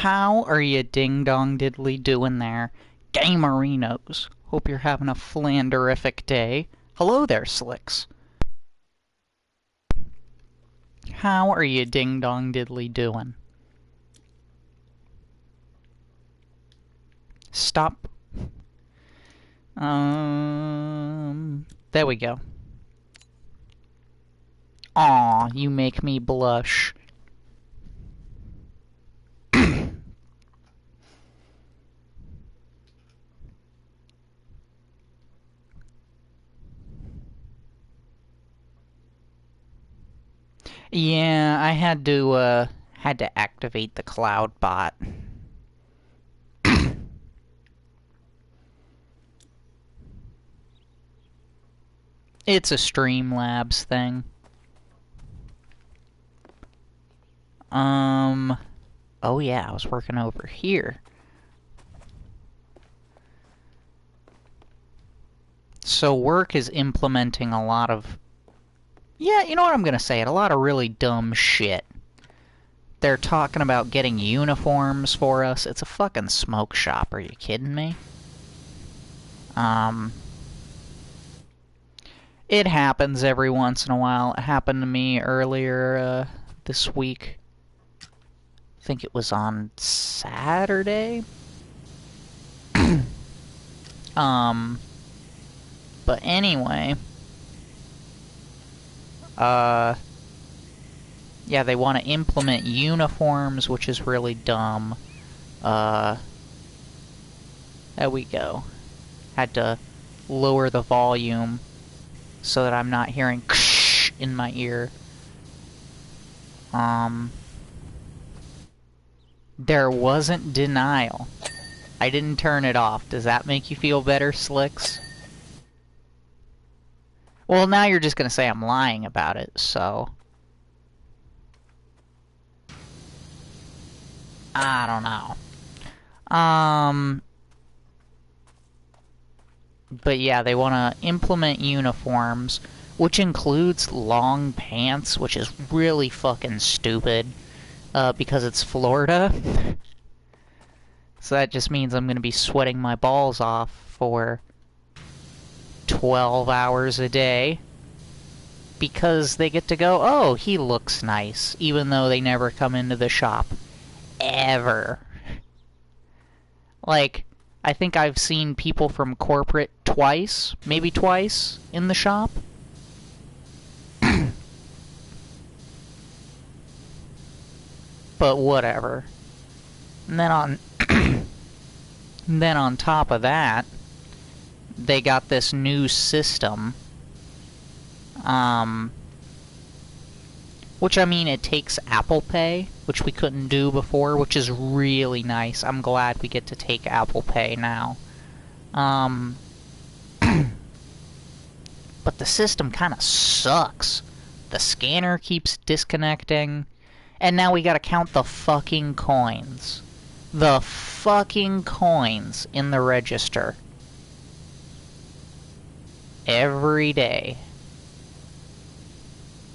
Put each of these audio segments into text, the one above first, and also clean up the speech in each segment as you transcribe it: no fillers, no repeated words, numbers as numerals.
How are you ding-dong diddly doing there, gamerinos? Hope you're having a flanderific day. Hello there, Slicks. How are you ding-dong diddly doing? Stop. There we go. Aw, you make me blush. Yeah, I had to activate the cloud bot. It's a Streamlabs thing. Oh yeah, I was working over here. So work is implementing a lot of... Yeah, you know what I'm gonna say? A lot of really dumb shit. They're talking about getting uniforms for us. It's a fucking smoke shop, are you kidding me? It happens every once in a while. It happened to me earlier, this week. I think it was on Saturday? But anyway... yeah, they want to implement uniforms, which is really dumb. There we go. Had to lower the volume so that I'm not hearing in my ear. There wasn't denial. I didn't turn it off. Does that make you feel better, Slicks? Well, now you're just gonna say I'm lying about it, so... I don't know. But yeah, they want to implement uniforms, which includes long pants, which is really fucking stupid, because it's Florida. So that just means I'm gonna be sweating my balls off for 12 hours a day. Because they get to go, oh, he looks nice, even though they never come into the shop. Ever. Like, I think I've seen people from corporate twice, maybe twice, in the shop. But whatever. And then on top of that, they got this new system. Which, I mean, it takes Apple Pay, which we couldn't do before, which is really nice. I'm glad we get to take Apple Pay now. But the system kinda sucks. The scanner keeps disconnecting. And now we gotta count the fucking coins. The fucking coins in the register. Every day.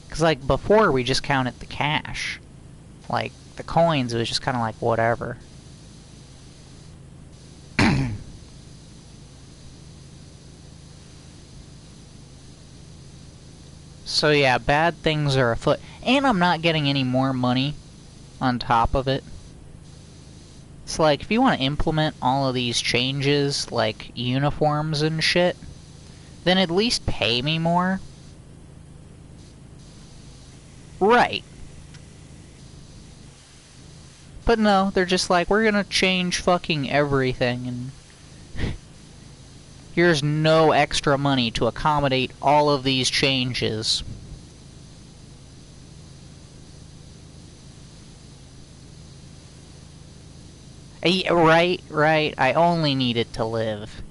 Because, like, before we just counted the cash. Like, the coins, it was just kind of like, whatever. So yeah, bad things are afoot. And I'm not getting any more money on top of it. It's like, if you want to implement all of these changes, like uniforms and shit, then at least pay me more. Right. But no, they're just like, we're gonna change fucking everything, and here's no extra money to accommodate all of these changes. Right, I only need it to live.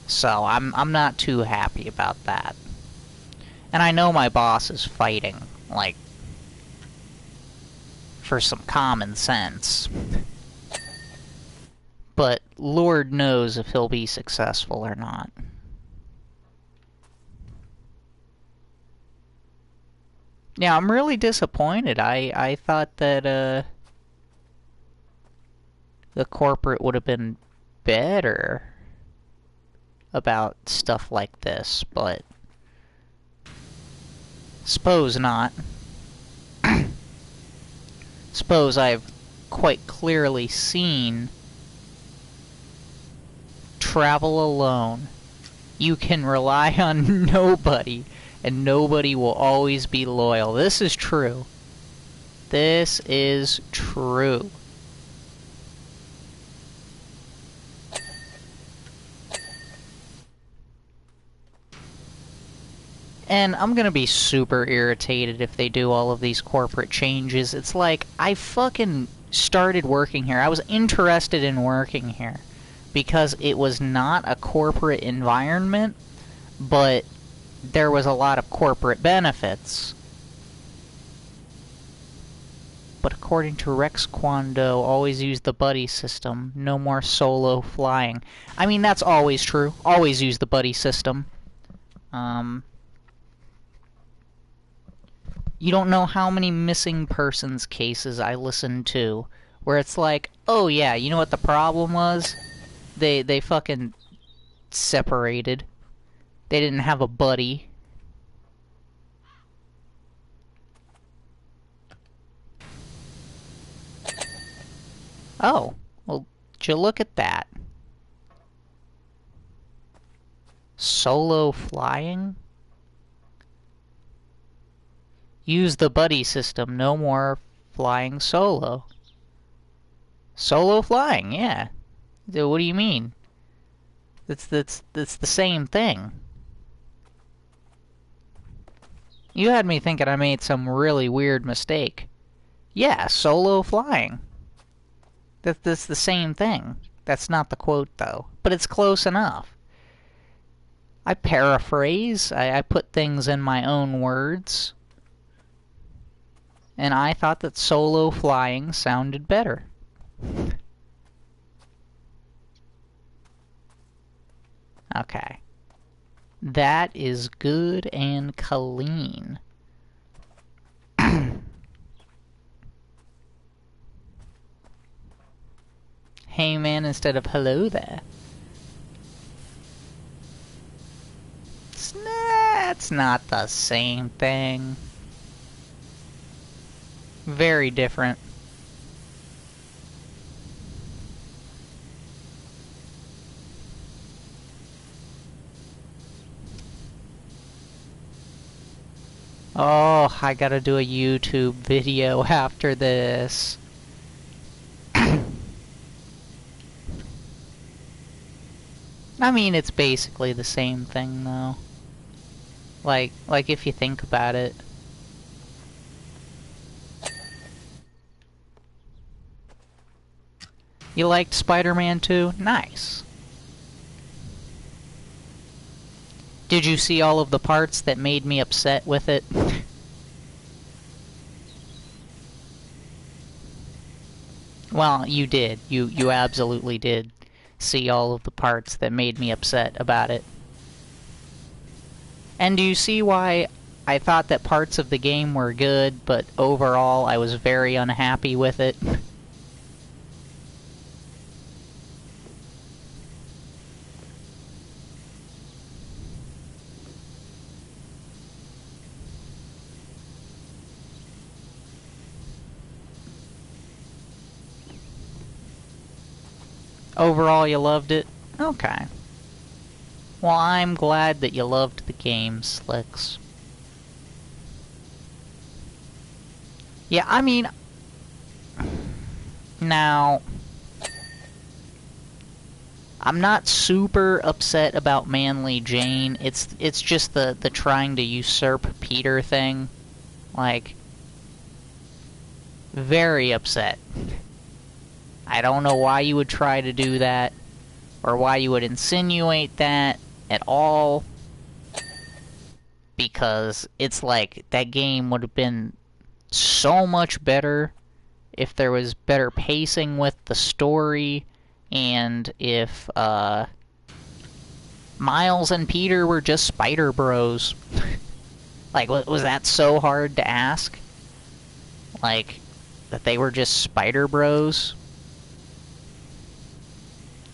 So, I'm not too happy about that. And I know my boss is fighting, like, for some common sense. But Lord knows if he'll be successful or not. Yeah, I'm really disappointed. I thought that, the corporate would have been better about stuff like this, but suppose not. Suppose I've quite clearly seen travel alone. You can rely on nobody, and nobody will always be loyal. This is true. This is true. And I'm gonna be super irritated if they do all of these corporate changes. It's like, I fucking started working here. I was interested in working here because it was not a corporate environment, but there was a lot of corporate benefits. But according to Rex Kwando, always use the buddy system. No more solo flying. I mean, that's always true. Always use the buddy system. You don't know how many missing persons cases I listened to where it's like, oh yeah, you know what the problem was? They fucking separated. They didn't have a buddy. Oh, well, did you look at that? Solo flying? Use the buddy system, no more flying solo. Solo flying, yeah. What do you mean? That's the same thing. You had me thinking I made some really weird mistake. Yeah, solo flying. That's the same thing. That's not the quote, though. But it's close enough. I paraphrase. I put things in my own words. And I thought that solo flying sounded better. Okay. That is good and clean. Hey man instead of hello there. It's not the same thing. Very different. Oh, I gotta do a YouTube video after this. I mean, it's basically the same thing, though. Like if you think about it. You liked Spider-Man 2? Nice. Did you see all of the parts that made me upset with it? Well, you did. You absolutely did see all of the parts that made me upset about it. And do you see why I thought that parts of the game were good, but overall I was very unhappy with it? Overall, you loved it? Okay. Well, I'm glad that you loved the game, Slicks. Yeah, I mean... Now... I'm not super upset about Manly Jane. It's just the trying to usurp Peter thing. Like... Very upset. I don't know why you would try to do that, or why you would insinuate that at all, because it's like, that game would have been so much better if there was better pacing with the story, and if, Miles and Peter were just Spider Bros. Like, was that so hard to ask? Like, that they were just Spider Bros?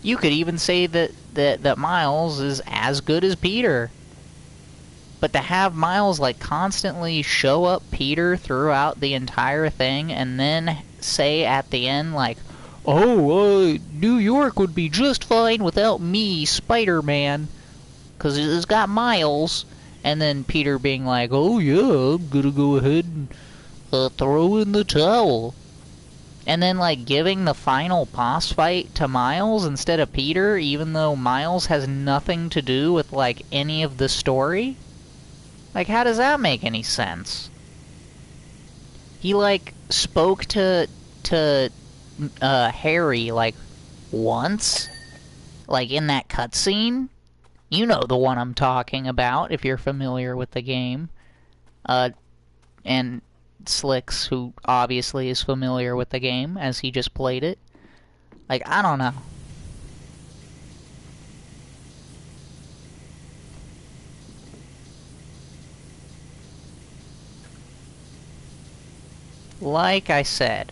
You could even say that Miles is as good as Peter. But to have Miles, like, constantly show up Peter throughout the entire thing and then say at the end, like, oh, New York would be just fine without me, Spider-Man, because it's got Miles. And then Peter being like, oh yeah, I'm gonna go ahead and throw in the towel. And then, like, giving the final boss fight to Miles instead of Peter, even though Miles has nothing to do with, like, any of the story? Like, how does that make any sense? He, like, spoke to Harry, like, once? Like, in that cutscene? You know the one I'm talking about, if you're familiar with the game. And Slicks, who obviously is familiar with the game, as he just played it. Like, I don't know. Like I said,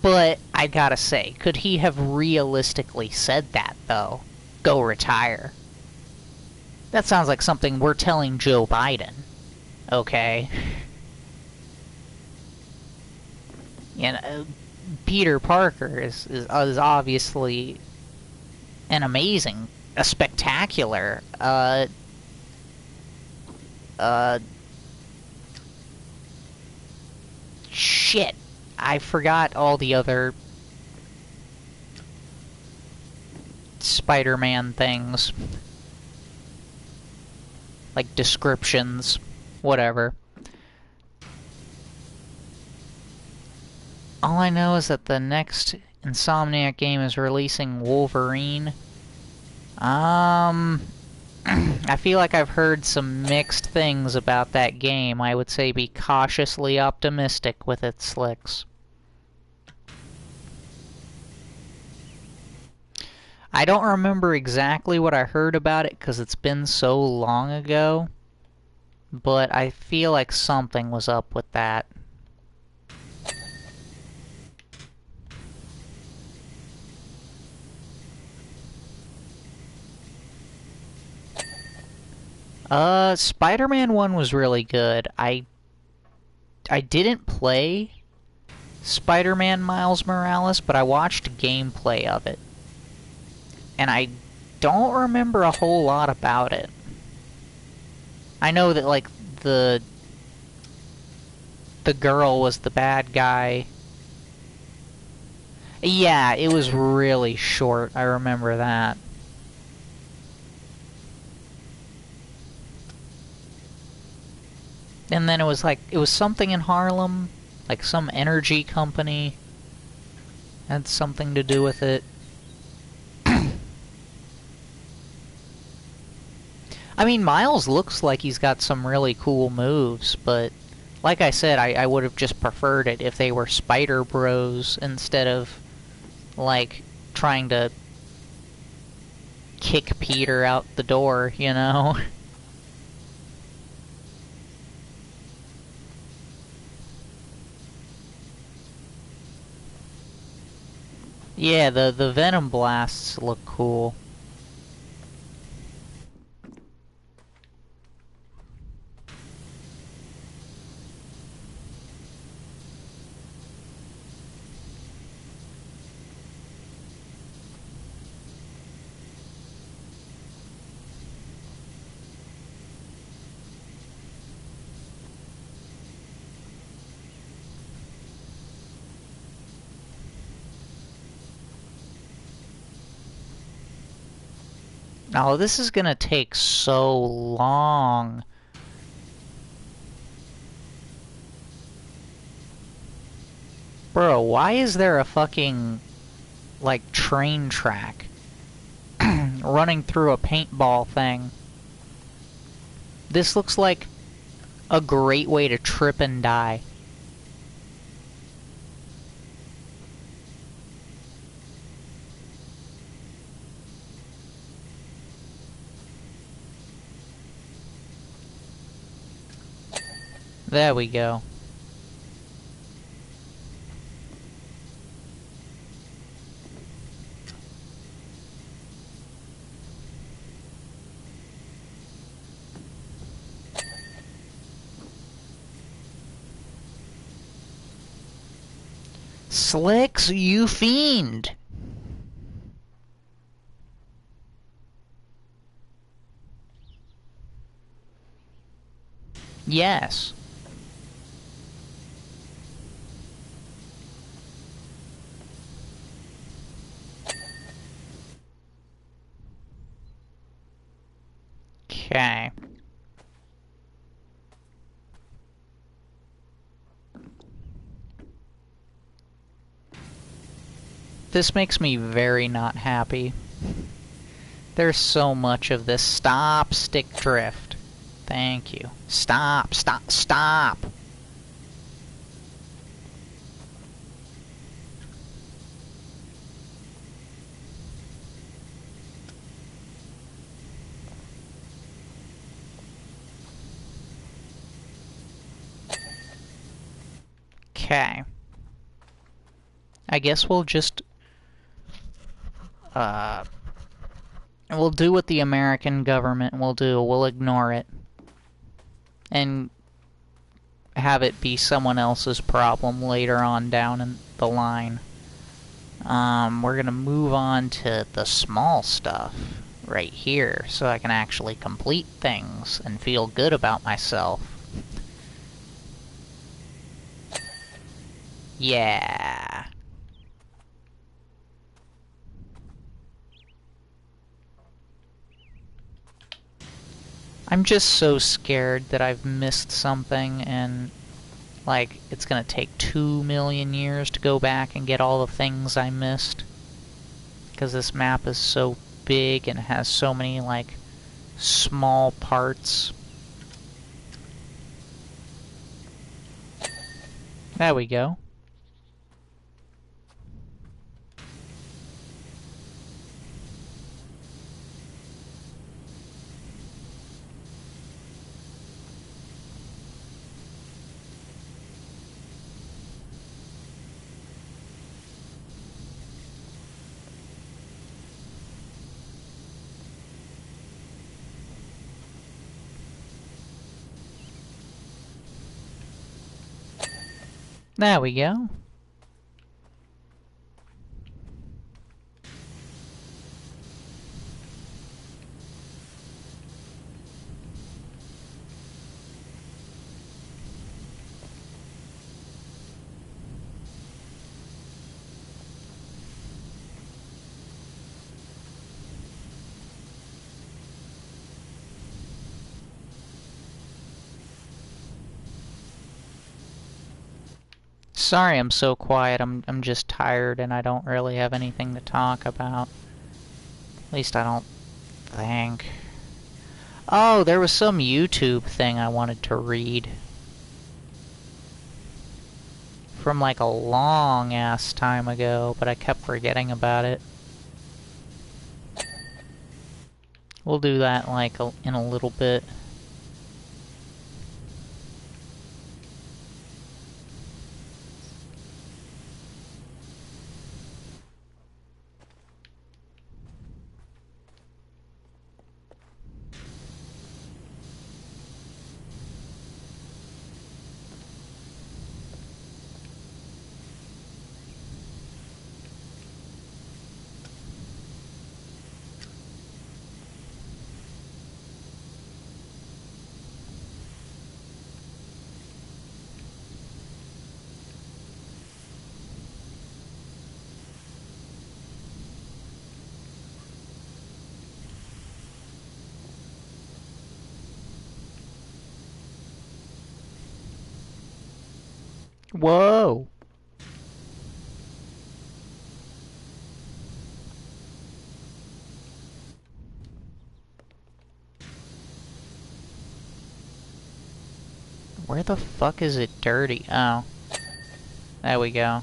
but I gotta say, could he have realistically said that, though? Go retire. That sounds like something we're telling Joe Biden. Okay? You know, Peter Parker is obviously an amazing, a spectacular, shit. I forgot all the other Spider-Man things. Like descriptions, whatever. All I know is that the next Insomniac game is releasing Wolverine. I feel like I've heard some mixed things about that game. I would say be cautiously optimistic with it, Slicks. I don't remember exactly what I heard about it because it's been so long ago, but I feel like something was up with that. Spider-Man 1 was really good. I didn't play Spider-Man Miles Morales, but I watched gameplay of it. And I don't remember a whole lot about it. I know that, like, the girl was the bad guy. Yeah, it was really short. I remember that. And then it was like, it was something in Harlem, like some energy company had something to do with it. I mean, Miles looks like he's got some really cool moves, but like I said, I would have just preferred it if they were Spider Bros instead of, like, trying to kick Peter out the door, you know? Yeah, the Venom blasts look cool. Oh, this is gonna take so long. Bro, why is there a fucking, like, train track running through a paintball thing? This looks like a great way to trip and die. There we go. Slicks, you fiend! Yes. Okay. This makes me very not happy. There's so much of this. Stop, stick drift. Thank you. Stop, stop, stop! Okay. I guess we'll just... we'll do what the American government will do. We'll ignore it. And have it be someone else's problem later on down in the line. We're gonna move on to the small stuff right here, so I can actually complete things and feel good about myself. Yeah. I'm just so scared that I've missed something and, like, it's gonna take 2 million years to go back and get all the things I missed. Because this map is so big and has so many, like, small parts. There we go. There we go. Sorry I'm so quiet. I'm just tired and I don't really have anything to talk about. At least I don't think. Oh, there was some YouTube thing I wanted to read. From like a long ass time ago, but I kept forgetting about it. We'll do that like in a little bit. Whoa! Where the fuck is it dirty? Oh. There we go.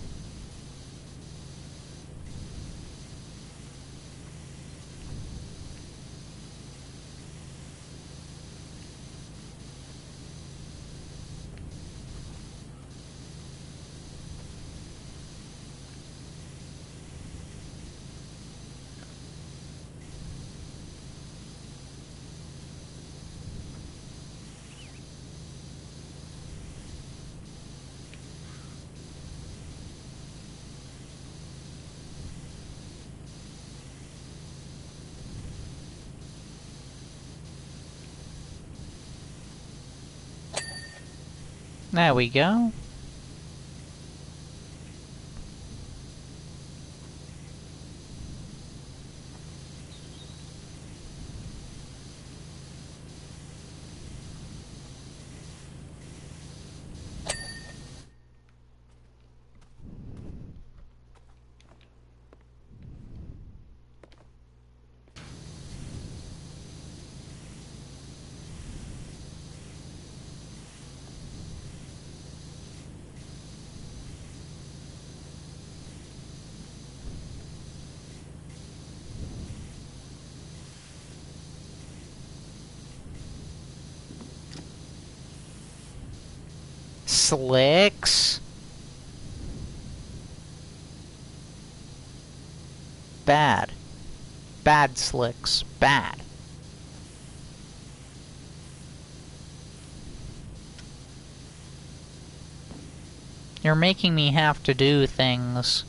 There we go. Slicks. Bad. Bad slicks. Bad. You're making me have to do things.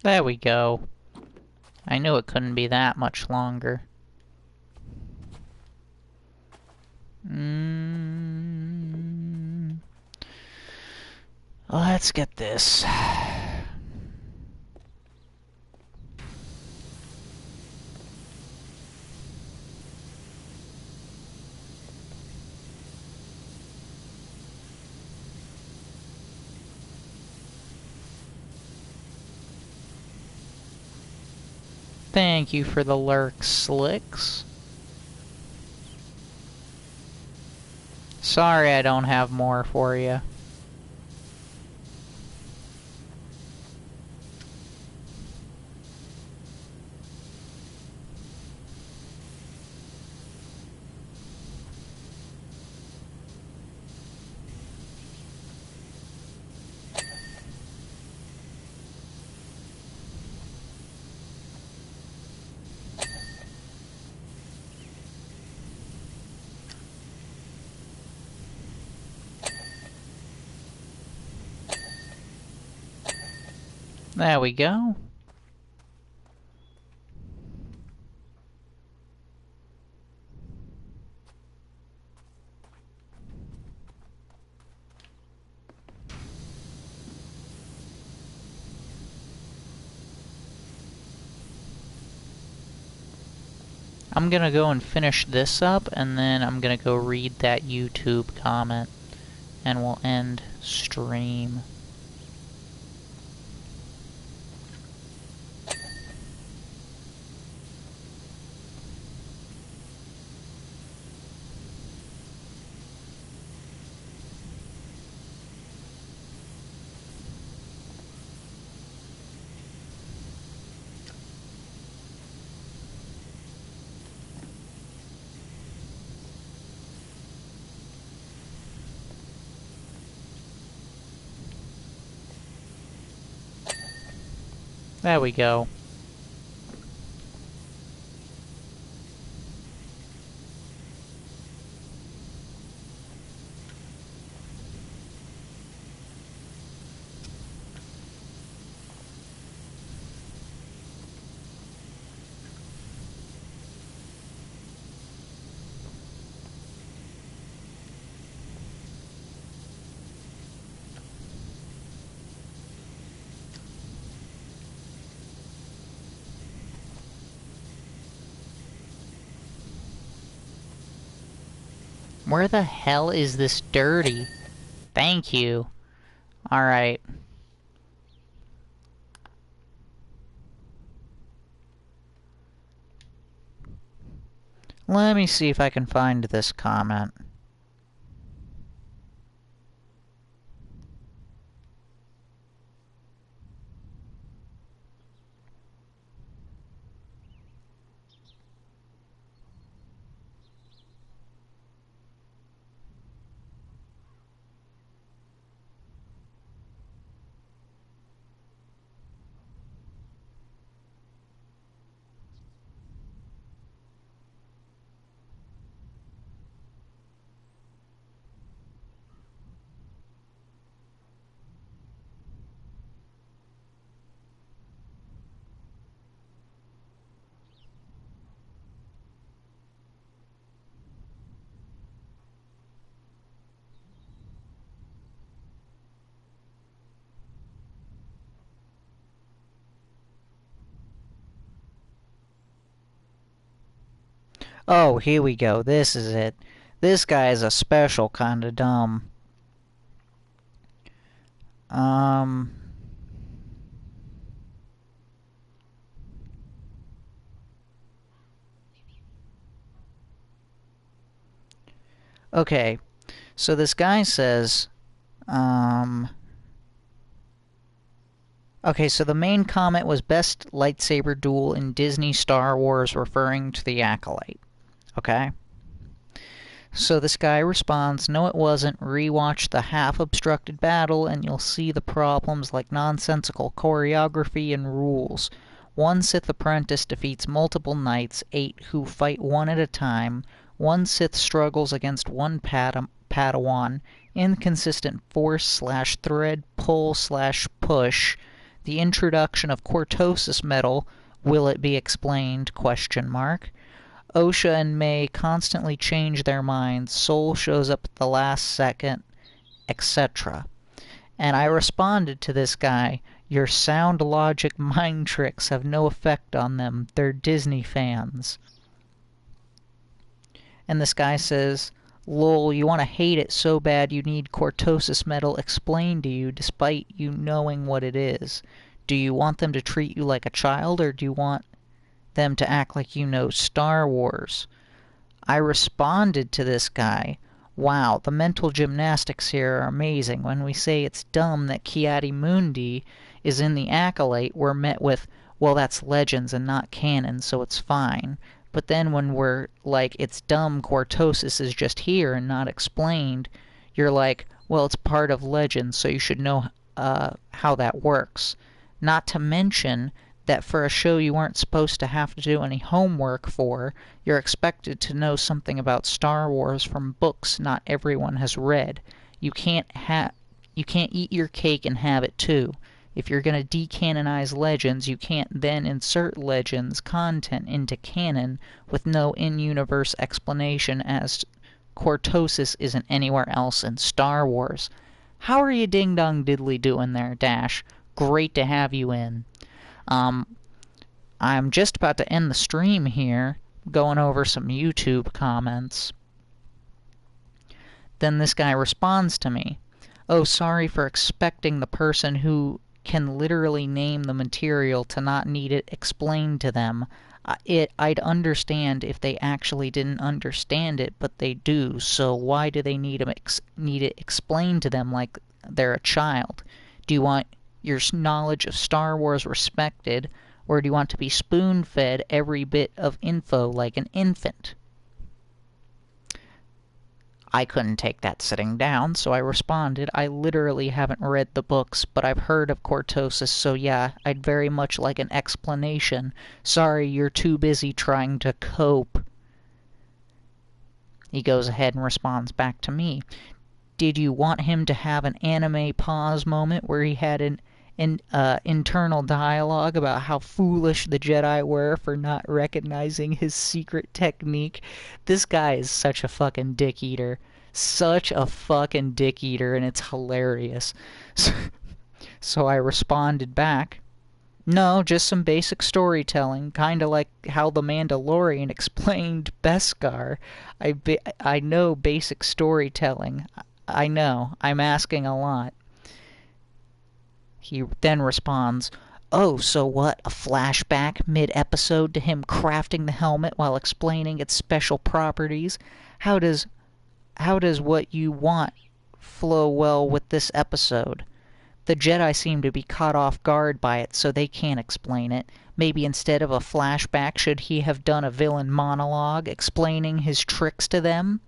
There we go. I knew it couldn't be that much longer. Let's get this. Thank you for the lurk, Slicks. Sorry I don't have more for you. There we go. I'm gonna go and finish this up, and then I'm gonna go read that YouTube comment, and we'll end stream. There we go. Where the hell is this dirty? Thank you. Alright. Let me see if I can find this comment. Oh, here we go. This is it. This guy is a special kind of dumb. Okay. So this guy says, okay, so the main comment was best lightsaber duel in Disney Star Wars, referring to the Acolyte. Okay? So this guy responds, no it wasn't, rewatch the half-obstructed battle and you'll see the problems like nonsensical choreography and rules. One Sith apprentice defeats multiple knights, 8 who fight one at a time. One Sith struggles against one Padawan. Inconsistent force/thread pull/push. The introduction of cortosis metal, will it be explained? Osha and May constantly change their minds. Soul shows up at the last second, etc. And I responded to this guy, your sound logic mind tricks have no effect on them. They're Disney fans. And this guy says, lol, you want to hate it so bad you need cortosis metal explained to you despite you knowing what it is. Do you want them to treat you like a child, or do you want them to act like you know Star Wars? I responded to this guy, wow, the mental gymnastics here are amazing. When we say it's dumb that Ki-Adi-Mundi is in the Acolyte, we're met with, well, that's Legends and not canon, so it's fine. But then when we're like, it's dumb cortosis is just here and not explained, you're like, well, it's part of Legends, so you should know how that works. Not to mention that for a show you weren't supposed to have to do any homework for, you're expected to know something about Star Wars from books not everyone has read. You can't eat your cake and have it too. If you're going to decanonize Legends, you can't then insert Legends content into canon with no in-universe explanation as cortosis isn't anywhere else in Star Wars. How are you ding-dong diddly doing there, Dash? Great to have you in. I'm just about to end the stream here, going over some YouTube comments. Then this guy responds to me, oh, sorry for expecting the person who can literally name the material to not need it explained to them. I'd understand if they actually didn't understand it, but they do, so why do they need it explained to them like they're a child? Do you want your knowledge of Star Wars respected, or do you want to be spoon-fed every bit of info like an infant? I couldn't take that sitting down, so I responded, I literally haven't read the books, but I've heard of cortosis, so yeah, I'd very much like an explanation. Sorry, you're too busy trying to cope. He goes ahead and responds back to me. Did you want him to have an anime pause moment where he had an internal dialogue about how foolish the Jedi were for not recognizing his secret technique? This guy is such a fucking dick eater. Such a fucking dick eater, and it's hilarious. So I responded back, No, just some basic storytelling, kind of like how the Mandalorian explained Beskar. I know basic storytelling. I know, I'm asking a lot. He then responds, "Oh, so what? A flashback mid-episode to him crafting the helmet while explaining its special properties? How does what you want flow well with this episode? The Jedi seem to be caught off guard by it, so they can't explain it. Maybe instead of a flashback, should he have done a villain monologue explaining his tricks to them?"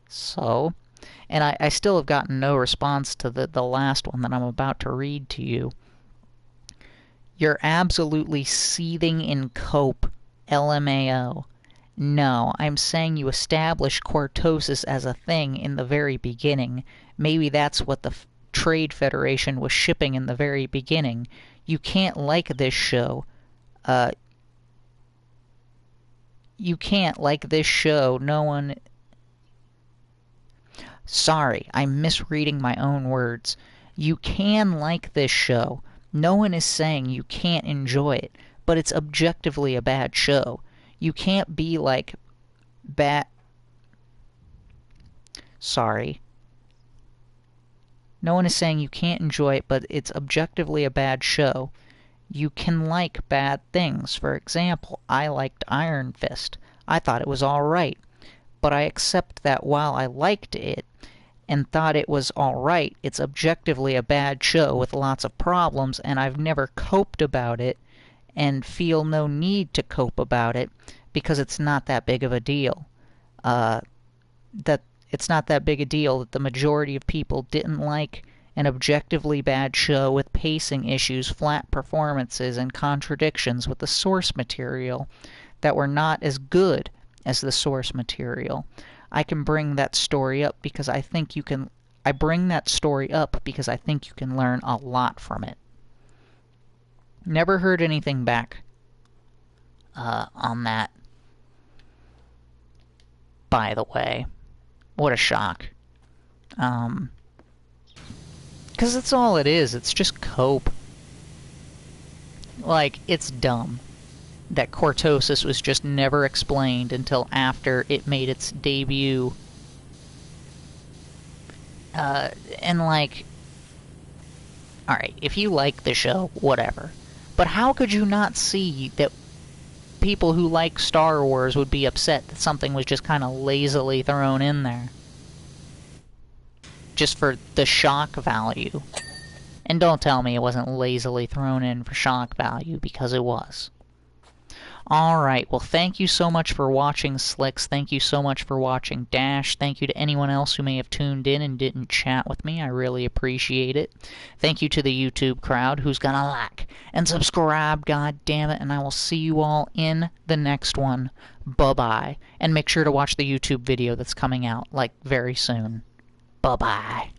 So, and I still have gotten no response to the last one that I'm about to read to you. "You're absolutely seething in cope, LMAO. No, I'm saying you established cortosis as a thing in the very beginning. Maybe that's what the Trade Federation was shipping in the very beginning. You can't like this show. You can't like this show. No one... Sorry, I'm misreading my own words. You can like this show. No one is saying you can't enjoy it, but it's objectively a bad show. You can't be like Sorry. No one is saying you can't enjoy it, but it's objectively a bad show. You can like bad things. For example, I liked Iron Fist. I thought it was alright. But I accept that while I liked it and thought it was alright, it's objectively a bad show with lots of problems, and I've never coped about it and feel no need to cope about it because it's not that big of a deal. It's not that big a deal that the majority of people didn't like an objectively bad show with pacing issues, flat performances, and contradictions with the source material that were not as good as the source material. I bring that story up because I think you can learn a lot from it." Never heard anything back on that, by the way. What a shock. 'Cause that's all it is. It's just cope. Like, it's dumb that cortosis was just never explained until after it made its debut. And like, alright, if you like the show, whatever. But how could you not see that people who like Star Wars would be upset that something was just kind of lazily thrown in there? Just for the shock value. And don't tell me it wasn't lazily thrown in for shock value, because it was. Alright, well thank you so much for watching, Slicks. Thank you so much for watching, Dash. Thank you to anyone else who may have tuned in and didn't chat with me. I really appreciate it. Thank you to the YouTube crowd who's gonna like and subscribe, god damn it, and I will see you all in the next one. Bye-bye. And make sure to watch the YouTube video that's coming out, like, very soon. Bye-bye.